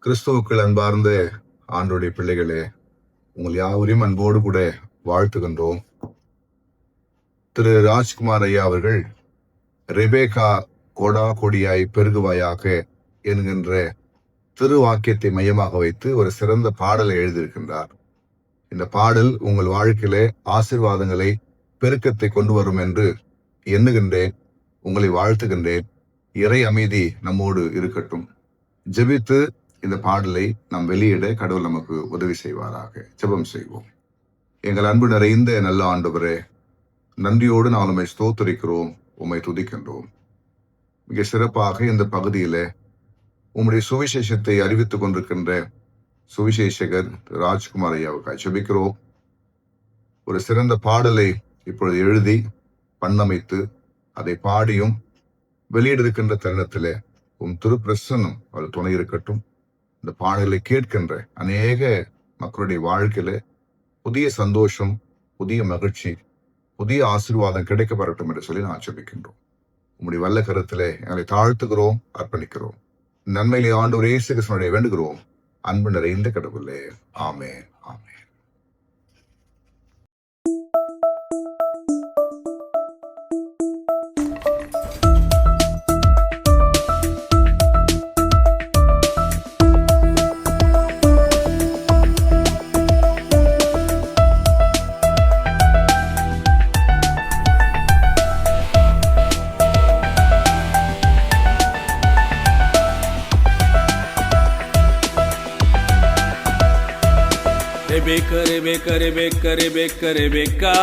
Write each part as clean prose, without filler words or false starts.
கிறிஸ்துவுக்குள் அன்பார்ந்த ஆண்டோடைய பிள்ளைகளே, உங்கள் யாவரையும் அன்போடு கூட வாழ்த்துகின்றோம். திரு ராஜ்குமார் ஐயா அவர்கள் ரெபேக்கா கோடா கொடியாய் பெருகுவாயாக என்கின்ற திருவாக்கியத்தை மையமாக வைத்து ஒரு சிறந்த பாடலை எழுதியிருக்கின்றார். இந்த பாடல் உங்கள் வாழ்க்கையிலே ஆசீர்வாதங்களை, பெருக்கத்தை கொண்டு வரும் என்று எண்ணுகின்றேன். உங்களை வாழ்த்துகின்றேன். இறை அமைதி நம்மோடு இருக்கட்டும். ஜெபித்து இந்த பாடலை நாம் வெளியிட கடவுள் நமக்கு உதவி செய்வாராக. ஜெபம் செய்வோம். எங்கள் அன்பு நிறைந்த நல்ல ஆண்டவரே, நன்றியோடு நான் உம்மை ஸ்தோத்திரிக்கிறோம், உம்மை துதிக்கின்றோம். மிக சிறப்பாக இந்த பகுதியில உம்முடைய சுவிசேஷத்தை அறிவித்துக் கொண்டிருக்கின்ற சுவிசேஷகர் ராஜ்குமார் ஐயாவுக்காக ஜெபிக்கிறோம். ஒரு சிறந்த பாடலை இப்பொழுது எழுதி பண்ணமைத்து அதை பாடியும் வெளியிட்டிருக்கின்ற தருணத்திலே திருப்பிரசன்னம் அவர் துணை இருக்கட்டும். இந்த பாடலை கேட்கின்ற அநேக மக்களுடைய வாழ்க்கையில புதிய சந்தோஷம், புதிய மகிழ்ச்சி, புதிய ஆசீர்வாதம் கிடைக்க பெறட்டும் என்று சொல்லி நான் ஜெபிக்கின்றோம். உம்முடைய வல்ல கருத்திலே எங்களை தாழ்த்துகிறோம், அர்ப்பணிக்கிறோம். நன்மையிலே ஆண்டவர் இயேசு கிறிஸ்துவினுடைய வேண்டுகிறோம். அன்பு நிறைந்த கடவுளே, ஆமென், ஆமென். ரெபேக்கா,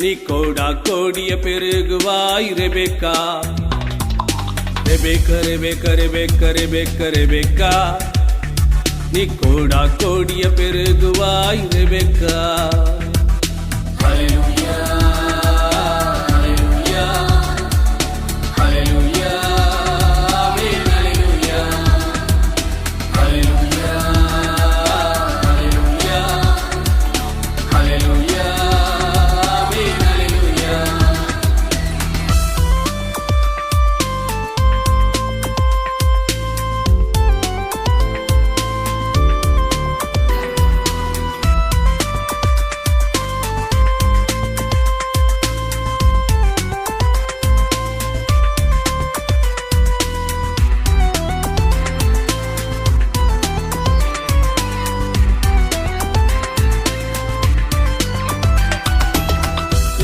நீ கோடா கோடிய பெருகுவாய் ரெபேக்கா. ரெபேக்கா, நீ கோடா கோடிய பெருகுவாய் ரெபேக்கா.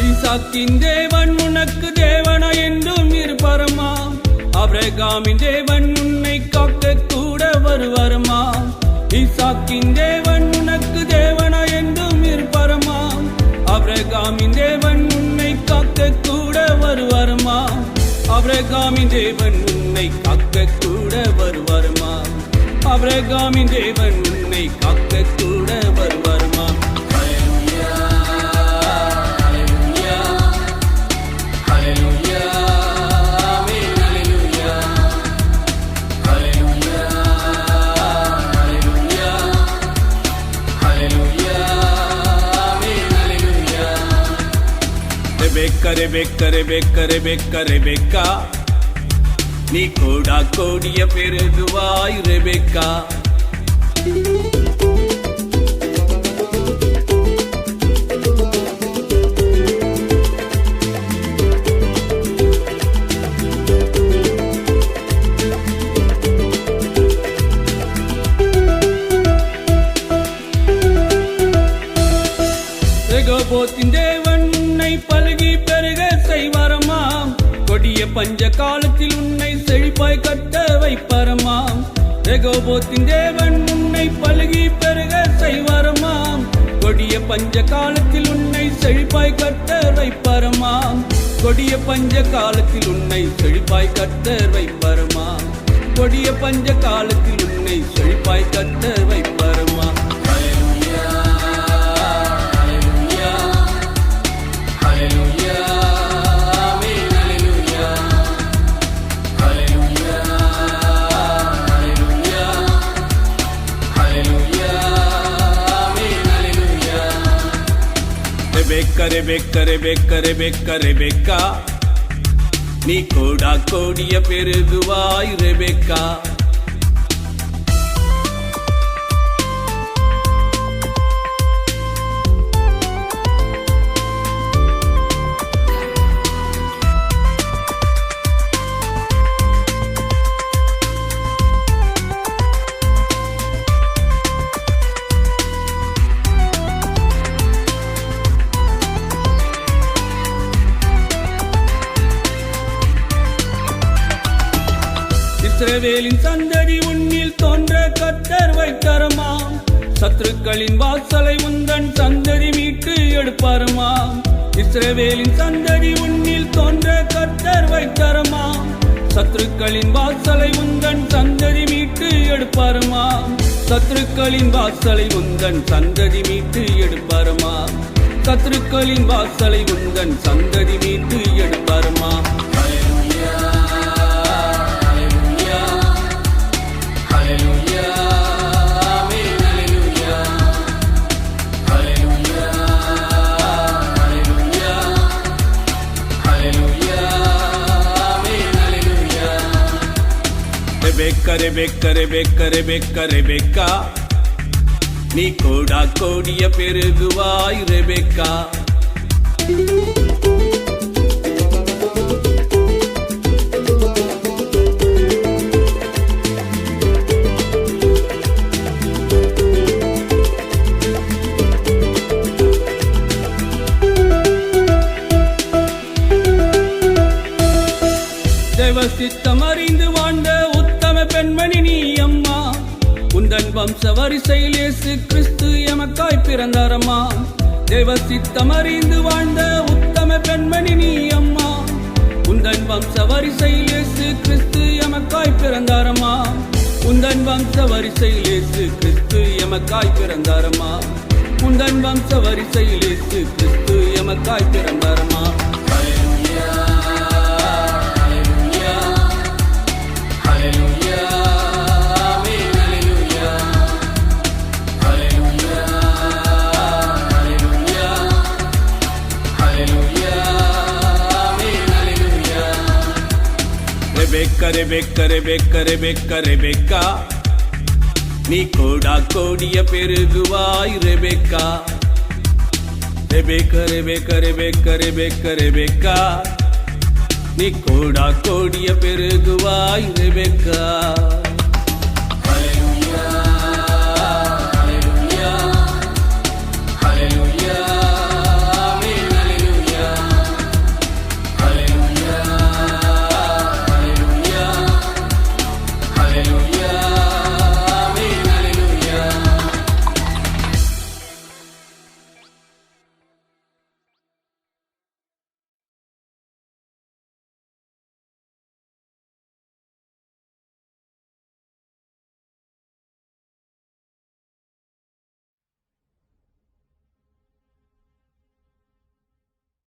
ஈசாக்கின் தேவன் உனக்கு தேவனா என்றும் இருப்பரமா. ஆபிரகாமின் தேவன் உன்னை காக்க கூட வருவாரமா. ஈசாக்கின் தேவன் உனக்கு தேவனா என்றும் இருப்பரமா. ஆபிரகாமின் தேவன் உன்னை காக்க கூட வருவாரமா. ஆபிரகாமின் தேவன் உன்னை காக்க கூட வருவாரமா. ஆபிரகாமின் தேவன் உன்னை காக்க கூட வருவாரமா. ரெபேக்கா, நீ கோடா கோடிய பெருகுவாய் ரெபேக்கா. ரெகோபோத்தின் தேவன் உன்னை பல்கி பெருக செய்வாரமா. கொடிய பஞ்ச காலத்தில் உன்னை செழிப்பாய் கட்ட வைப்பாரமா. ரெகோபோத்தின் தேவன் உன்னை பல்கி பெருக செய்வாரமா. கொடிய பஞ்ச காலத்தில் உன்னை செழிப்பாய் கட்ட வைப்பாரமா. கொடிய பஞ்ச காலத்தில் உன்னை செழிப்பாய் கட்ட வைப்பாரமா. கொடிய பஞ்ச காலத்தில் உன்னை செழிப்பாய் கட்ட வைப்பாரமா. ரெபேக்கா, நீ கோடா கோடிய பெருகுவாய் ரெபேக்கா. இஸ்ரவேலின் சந்ததி உன்னில் தோன்ற கர்த்தர் வைத்தரமாம். சத்துருக்களின் வாசலை உந்தன் சந்ததி மீட்டு எடுப்பாரமாம். இஸ்ரவேலின் சந்ததி உன்னில் தோன்ற கர்த்தர் வைத்தரமாம். சத்துருக்களின் வாசலை உந்தன் சந்ததி மீட்டு எடுப்பாரமாம். சத்துருக்களின் வாசலை உந்தன் சந்ததி மீட்டு எடுப்பாரமாம். சத்துருக்களின் வாசலை உந்தன் சந்ததி மீட்டு எடுப்பாரமாம். Rebecca Rebecca Rebecca Rebecca Rebecca நீ கோடா கோடிய பெருகுவாய் ரெபெக்கா. தேவசித்தம் அறிந்து வாழ்ந்த உத்தம பெண்மணி நீ அம்மா. உந்தன் வம்ச வரிசையில் இயேசு கிறிஸ்து எமக்காய் பிறந்தாரம்மா. தேவசித்தம் அறிந்து வாழ்ந்த உத்தம பெண்மணி நீ அம்மா. உந்தன் வம்ச வரிசையில் இயேசு கிறிஸ்து எமக்காய் பிறந்தாரம்மா. உந்தன் வம்ச வரிசையில் இயேசு கிறிஸ்து எமக்காய் பிறந்தாரம்மா. உந்தன் வம்ச வரிசையில் இயேசு கிறிஸ்து எமக்காய் பிறந்தாரம்மா. Rebecca Rebecca Rebecca Rebecca Rebecca நீ கோடா கோடிய பெருகுவாய் Rebecca. Rebecca Rebecca Rebecca Rebecca Rebecca நீ கோடா கோடிய பெருகுவாய் ரெபெக்கா. Hallelujah.